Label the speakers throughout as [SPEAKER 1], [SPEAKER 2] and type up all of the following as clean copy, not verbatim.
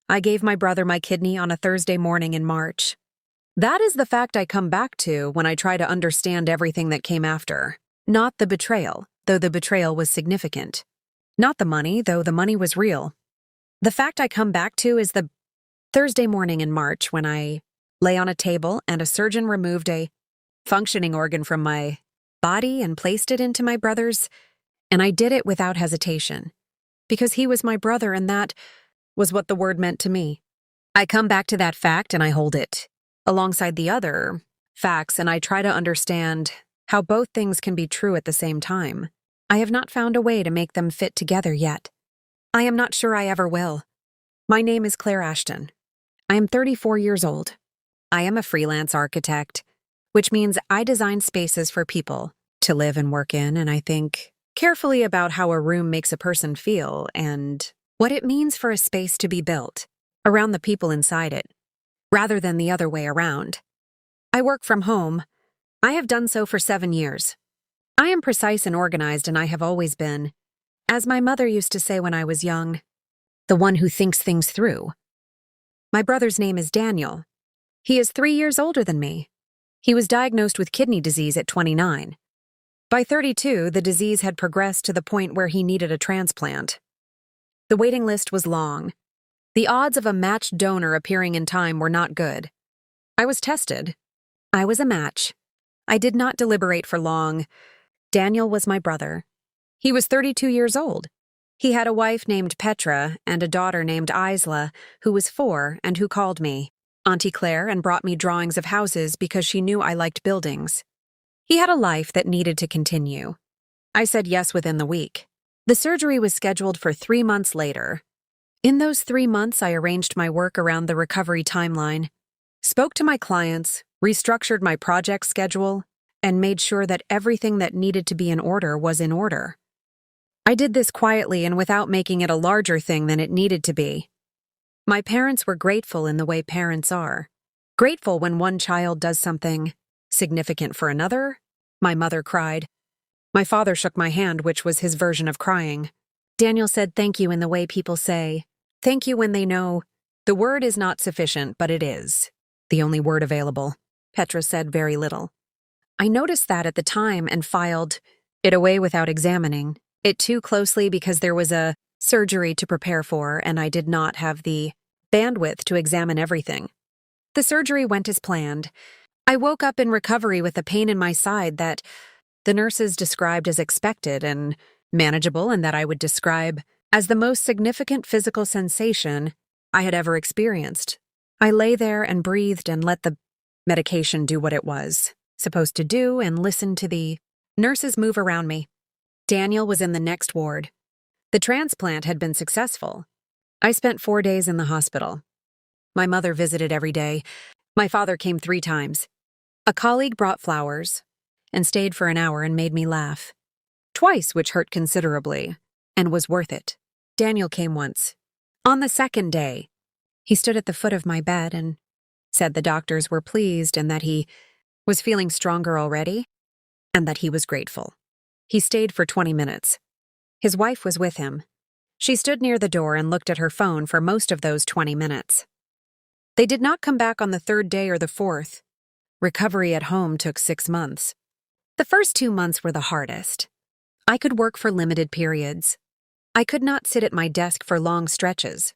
[SPEAKER 1] I gave my brother my kidney on a Thursday morning in March. That is the fact I come back to when I try to understand everything that came after. Not the betrayal, though the betrayal was significant. Not the money, though the money was real. The fact I come back to is the Thursday morning in March when I lay on a table and a surgeon removed a functioning organ from my body and placed it into my brother's, and I did it without hesitation. Because he was my brother and that was what the word meant to me. I come back to that fact and I hold it alongside the other facts, and I try to understand how both things can be true at the same time. I have not found a way to make them fit together yet. I am not sure I ever will. My name is Claire Ashton. I am 34 years old. I am a freelance architect, which means I design spaces for people to live and work in, and I think carefully about how a room makes a person feel and what it means for a space to be built around the people inside it, rather than the other way around. I work from home. I have done so for 7 years. I am precise and organized, and I have always been, as my mother used to say when I was young, the one who thinks things through. My brother's name is Daniel. He is 3 years older than me. He was diagnosed with kidney disease at 29. By 32, the disease had progressed to the point where he needed a transplant. The waiting list was long. The odds of a matched donor appearing in time were not good. I was tested. I was a match. I did not deliberate for long. Daniel was my brother. He was 32 years old. He had a wife named Petra and a daughter named Isla, who was 4 and who called me Auntie Claire and brought me drawings of houses because she knew I liked buildings. He had a life that needed to continue. I said yes within the week. The surgery was scheduled for 3 months later. In those 3 months, I arranged my work around the recovery timeline, spoke to my clients, restructured my project schedule, and made sure that everything that needed to be in order was in order. I did this quietly and without making it a larger thing than it needed to be. My parents were grateful in the way parents are. Grateful when one child does something significant for another. My mother cried. My father shook my hand, which was his version of crying. Daniel said thank you in the way people say thank you when they know the word is not sufficient, but it is the only word available. Petra said very little. I noticed that at the time and filed it away without examining it too closely because there was a surgery to prepare for and I did not have the bandwidth to examine everything. The surgery went as planned. I woke up in recovery with a pain in my side that the nurses described as expected and manageable, and that I would describe as the most significant physical sensation I had ever experienced. I lay there and breathed and let the medication do what it was supposed to do and listened to the nurses move around me. Daniel was in the next ward. The transplant had been successful. I spent 4 days in the hospital. My mother visited every day. My father came 3 times. A colleague brought flowers and stayed for an hour and made me laugh. Twice, which hurt considerably, and was worth it. Daniel came once. On the 2nd day, he stood at the foot of my bed and said the doctors were pleased and that he was feeling stronger already, and that he was grateful. He stayed for 20 minutes. His wife was with him. She stood near the door and looked at her phone for most of those 20 minutes. They did not come back on the 3rd day or the 4th. Recovery at home took 6 months. The first 2 months were the hardest. I could work for limited periods. I could not sit at my desk for long stretches.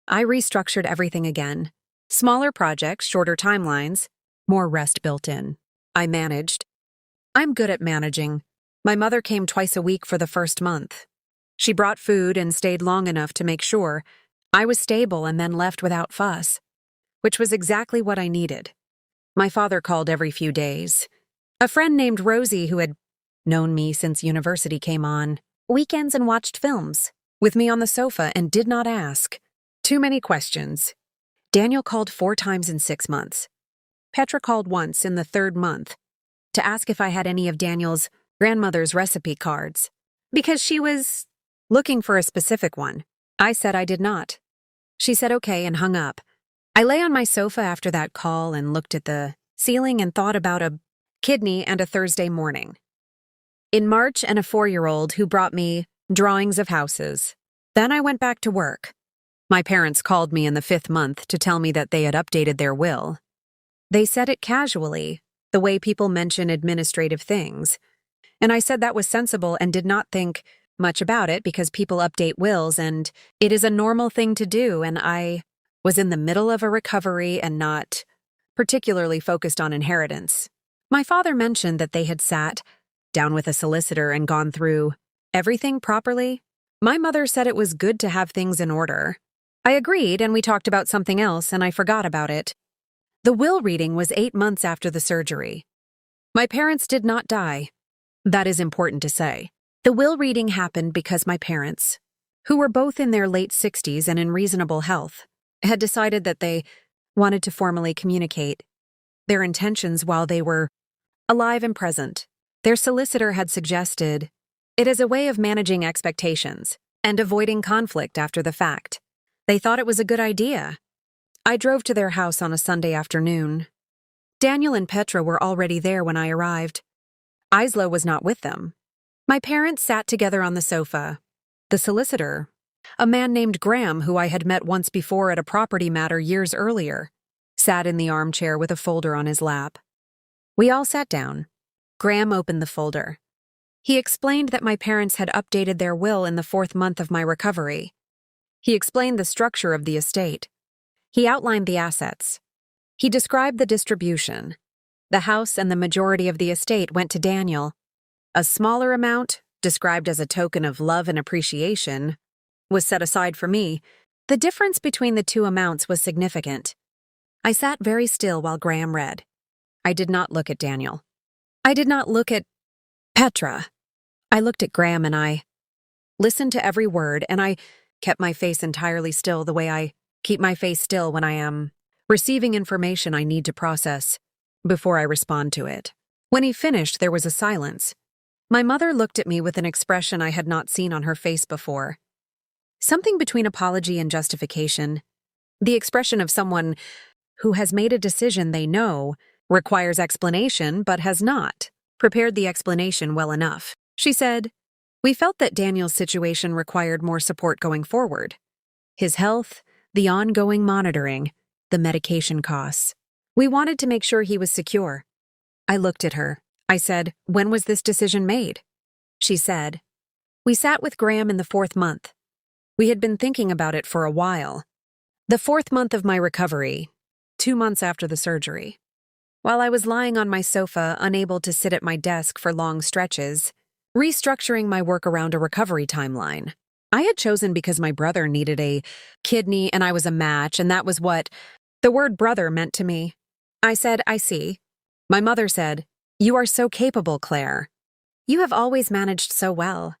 [SPEAKER 1] I restructured everything again. Smaller projects, shorter timelines, more rest built in. I managed. I'm good at managing. My mother came twice a week for the first month. She brought food and stayed long enough to make sure I was stable and then left without fuss, which was exactly what I needed. My father called every few days. A friend named Rosie, who had known me since university, came on weekends and watched films with me on the sofa and did not ask too many questions. Daniel called 4 times in 6 months. Petra called once in the 3rd month to ask if I had any of Daniel's grandmother's recipe cards, because she was looking for a specific one. I said I did not. She said okay and hung up. I lay on my sofa after that call and looked at the ceiling and thought about a kidney and a Thursday morning. In March, and a 4-year-old who brought me drawings of houses. Then I went back to work. My parents called me in the 5th month to tell me that they had updated their will. They said it casually, the way people mention administrative things. And I said that was sensible and did not think much about it because people update wills and it is a normal thing to do, and I was in the middle of a recovery and not particularly focused on inheritance. My father mentioned that they had sat down with a solicitor and gone through everything properly. My mother said it was good to have things in order. I agreed, and we talked about something else, and I forgot about it. The will reading was 8 months after the surgery. My parents did not die. That is important to say. The will reading happened because my parents, who were both in their late 60s and in reasonable health, had decided that they wanted to formally communicate their intentions while they were alive and present. Their solicitor had suggested it as a way of managing expectations and avoiding conflict after the fact. They thought it was a good idea. I drove to their house on a Sunday afternoon. Daniel and Petra were already there when I arrived. Isla was not with them. My parents sat together on the sofa. The solicitor, a man named Graham who I had met once before at a property matter years earlier, sat in the armchair with a folder on his lap. We all sat down. Graham opened the folder. He explained that my parents had updated their will in the 4th month of my recovery. He explained the structure of the estate. He outlined the assets. He described the distribution. The house and the majority of the estate went to Daniel. A smaller amount, described as a token of love and appreciation, was set aside for me. The difference between the two amounts was significant. I sat very still while Graham read. I did not look at Daniel. I did not look at Petra. I looked at Graham and I listened to every word, and I kept my face entirely still the way I keep my face still when I am receiving information I need to process before I respond to it. When he finished, there was a silence. My mother looked at me with an expression I had not seen on her face before. Something between apology and justification. The expression of someone who has made a decision they know requires explanation but has not prepared the explanation well enough. She said, "We felt that Daniel's situation required more support going forward. His health, the ongoing monitoring, the medication costs. We wanted to make sure he was secure." I looked at her. I said, "When was this decision made?" She said, "We sat with Graham in the 4th month. We had been thinking about it for a while. The 4th month of my recovery, 2 months after the surgery. While I was lying on my sofa, unable to sit at my desk for long stretches, restructuring my work around a recovery timeline. I had chosen because my brother needed a kidney and I was a match, and that was what the word brother meant to me. I said, "I see." My mother said, "You are so capable, Claire. You have always managed so well.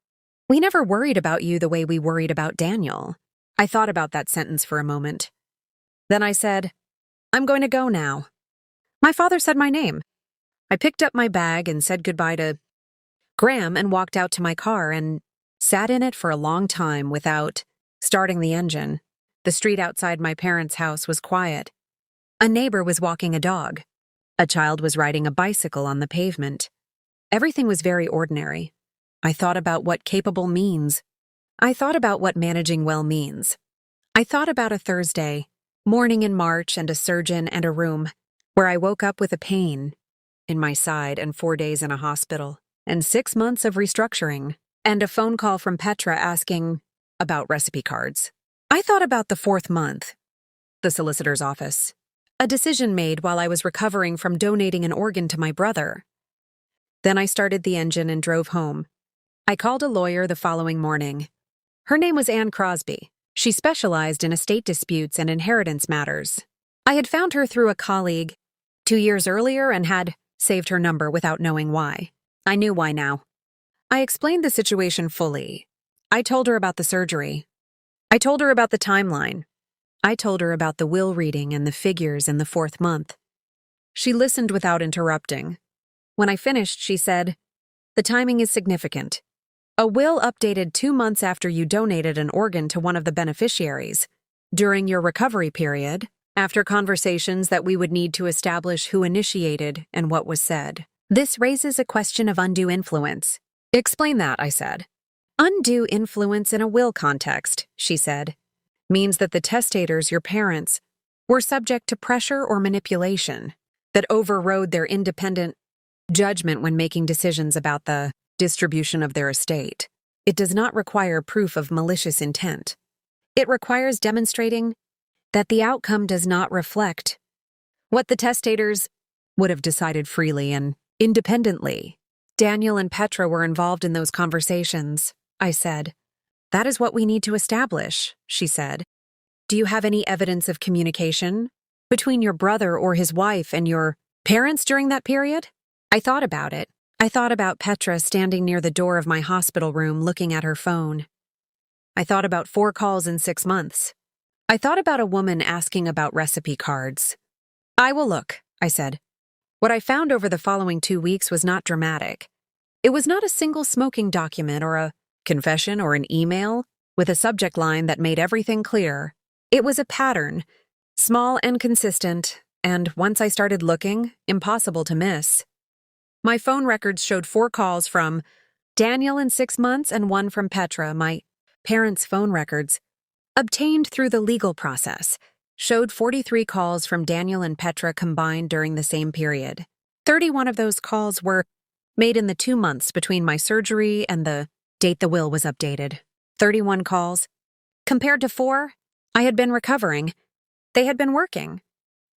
[SPEAKER 1] We never worried about you the way we worried about Daniel." I thought about that sentence for a moment. Then I said, "I'm going to go now." My father said my name. I picked up my bag and said goodbye to Graham and walked out to my car and sat in it for a long time without starting the engine. The street outside my parents' house was quiet. A neighbor was walking a dog. A child was riding a bicycle on the pavement. Everything was very ordinary. I thought about what capable means. I thought about what managing well means. I thought about a Thursday morning in March and a surgeon and a room where I woke up with a pain in my side and 4 days in a hospital and 6 months of restructuring and a phone call from Petra asking about recipe cards. I thought about the 4th month, the solicitor's office, a decision made while I was recovering from donating an organ to my brother. Then I started the engine and drove home. I called a lawyer the following morning. Her name was Anne Crosby. She specialized in estate disputes and inheritance matters. I had found her through a colleague 2 years earlier and had saved her number without knowing why. I knew why now. I explained the situation fully. I told her about the surgery. I told her about the timeline. I told her about the will reading and the figures in the 4th month. She listened without interrupting. When I finished, she said, "The timing is significant. A will updated 2 months after you donated an organ to one of the beneficiaries. During your recovery period, after conversations that we would need to establish who initiated and what was said. This raises a question of undue influence." "Explain that," I said. "Undue influence in a will context," she said, means that the testators, your parents, were subject to pressure or manipulation that overrode their independent judgment when making decisions about the distribution of their estate. It does not require proof of malicious intent. It requires demonstrating that the outcome does not reflect what the testators would have decided freely and independently. Daniel and Petra were involved in those conversations, I said. That is what we need to establish, she said. Do you have any evidence of communication between your brother or his wife and your parents during that period? I thought about it. I thought about Petra standing near the door of my hospital room looking at her phone. I thought about 4 calls in 6 months. I thought about a woman asking about recipe cards. I will look, I said. What I found over the following 2 weeks was not dramatic. It was not a single smoking document or a confession or an email with a subject line that made everything clear. It was a pattern, small and consistent, and once I started looking, impossible to miss. My phone records showed 4 calls from Daniel in 6 months and 1 from Petra. My parents' phone records, obtained through the legal process, showed 43 calls from Daniel and Petra combined during the same period. 31 of those calls were made in the 2 months between my surgery and the date the will was updated. 31 calls. Compared to 4, I had been recovering. They had been working.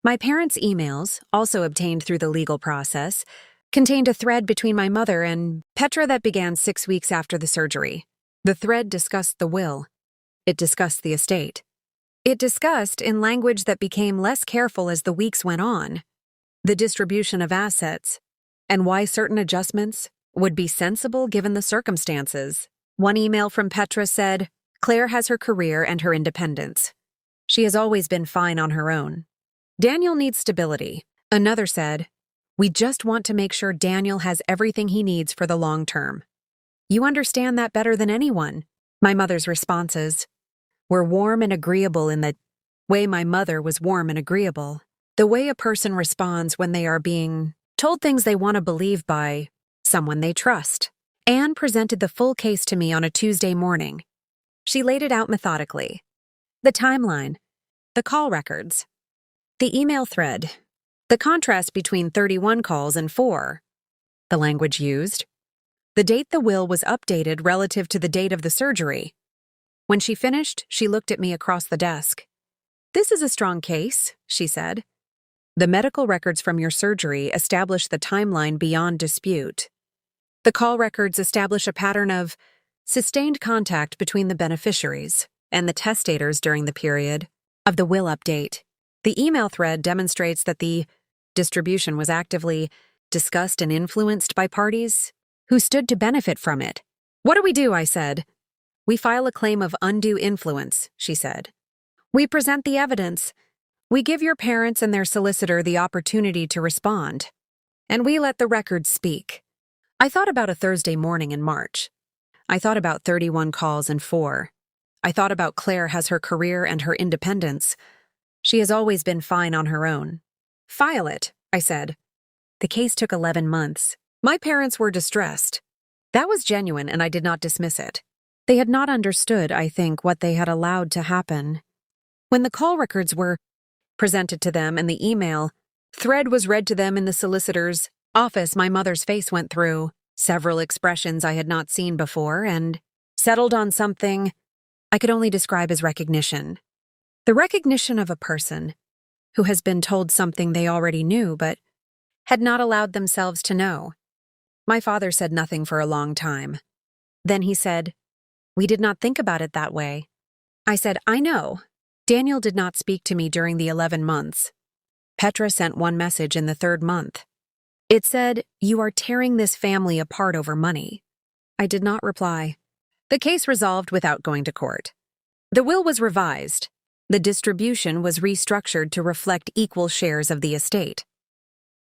[SPEAKER 1] My parents' emails, also obtained through the legal process, contained a thread between my mother and Petra that began 6 weeks after the surgery. The thread discussed the will. It discussed the estate. It discussed, in language that became less careful as the weeks went on, the distribution of assets and why certain adjustments would be sensible given the circumstances. One email from Petra said, Claire has her career and her independence. She has always been fine on her own. Daniel needs stability. Another said, we just want to make sure Daniel has everything he needs for the long term. You understand that better than anyone. My mother's responses were warm and agreeable in the way my mother was warm and agreeable. The way a person responds when they are being told things they want to believe by someone they trust. Anne presented the full case to me on a Tuesday morning. She laid it out methodically. The timeline, the call records, the email thread, the contrast between 31 calls and 4, the language used, the date the will was updated relative to the date of the surgery. When she finished, she looked at me across the desk. This is a strong case, she said. The medical records from your surgery establish the timeline beyond dispute. The call records establish a pattern of sustained contact between the beneficiaries and the testators during the period of the will update. The email thread demonstrates that the distribution was actively discussed and influenced by parties who stood to benefit from it. What do we do? I said. We file a claim of undue influence, she said. We present the evidence. We give your parents and their solicitor the opportunity to respond. And we let the records speak. I thought about a Thursday morning in March. I thought about 31 calls and 4. I thought about Claire has her career and her independence. She has always been fine on her own. File it, I said. The case took 11 months. My parents were distressed. That was genuine, and I did not dismiss it. They had not understood, I think, what they had allowed to happen. When the call records were presented to them and the email thread was read to them in the solicitor's office, my mother's face went through several expressions I had not seen before and settled on something I could only describe as recognition. The recognition of a person who has been told something they already knew but had not allowed themselves to know. My father said nothing for a long time. Then he said, "We did not think about it that way." I said, "I know. Daniel did not speak to me during the 11 months. Petra sent one message in the 3rd month. It said, 'You are tearing this family apart over money.'" I did not reply. The case resolved without going to court. The will was revised. The distribution was restructured to reflect equal shares of the estate.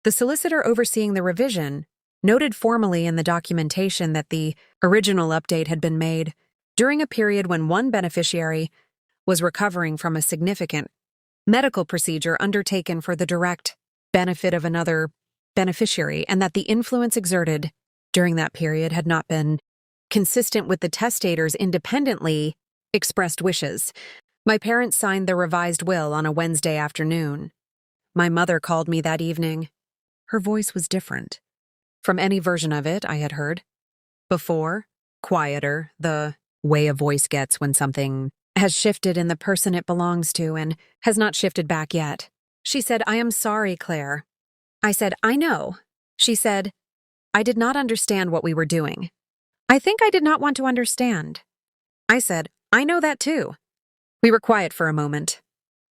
[SPEAKER 1] The solicitor overseeing the revision noted formally in the documentation that the original update had been made during a period when one beneficiary was recovering from a significant medical procedure undertaken for the direct benefit of another beneficiary, and that the influence exerted during that period had not been consistent with the testator's independently expressed wishes. My parents signed the revised will on a Wednesday afternoon. My mother called me that evening. Her voice was different from any version of it I had heard before, quieter, the way a voice gets when something has shifted in the person it belongs to and has not shifted back yet. She said, "I am sorry, Claire." I said, "I know." She said, "I did not understand what we were doing. I think I did not want to understand." I said, "I know that too." We were quiet for a moment.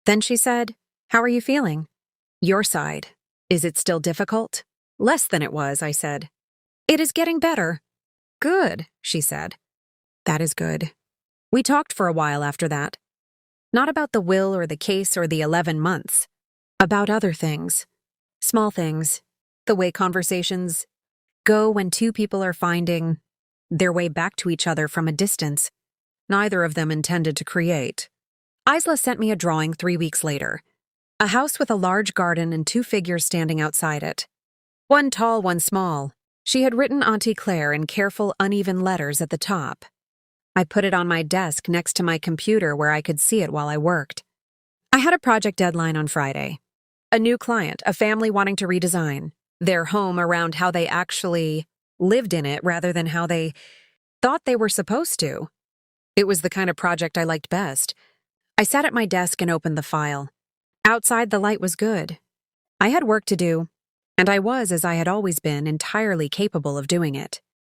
[SPEAKER 1] Then she said, "How are you feeling?" "Your side. Is it still difficult?" "Less than it was," I said. "It is getting better." "Good," she said. "That is good." We talked for a while after that. Not about the will or the case or the 11 months. About other things. Small things. The way conversations go when two people are finding their way back to each other from a distance neither of them intended to create. Isla sent me a drawing 3 weeks later. A house with a large garden and 2 figures standing outside it. One tall, one small. She had written Auntie Claire in careful, uneven letters at the top. I put it on my desk next to my computer where I could see it while I worked. I had a project deadline on Friday. A new client, a family wanting to redesign their home around how they actually lived in it rather than how they thought they were supposed to. It was the kind of project I liked best. I sat at my desk and opened the file. Outside, the light was good. I had work to do, and I was, as I had always been, entirely capable of doing it.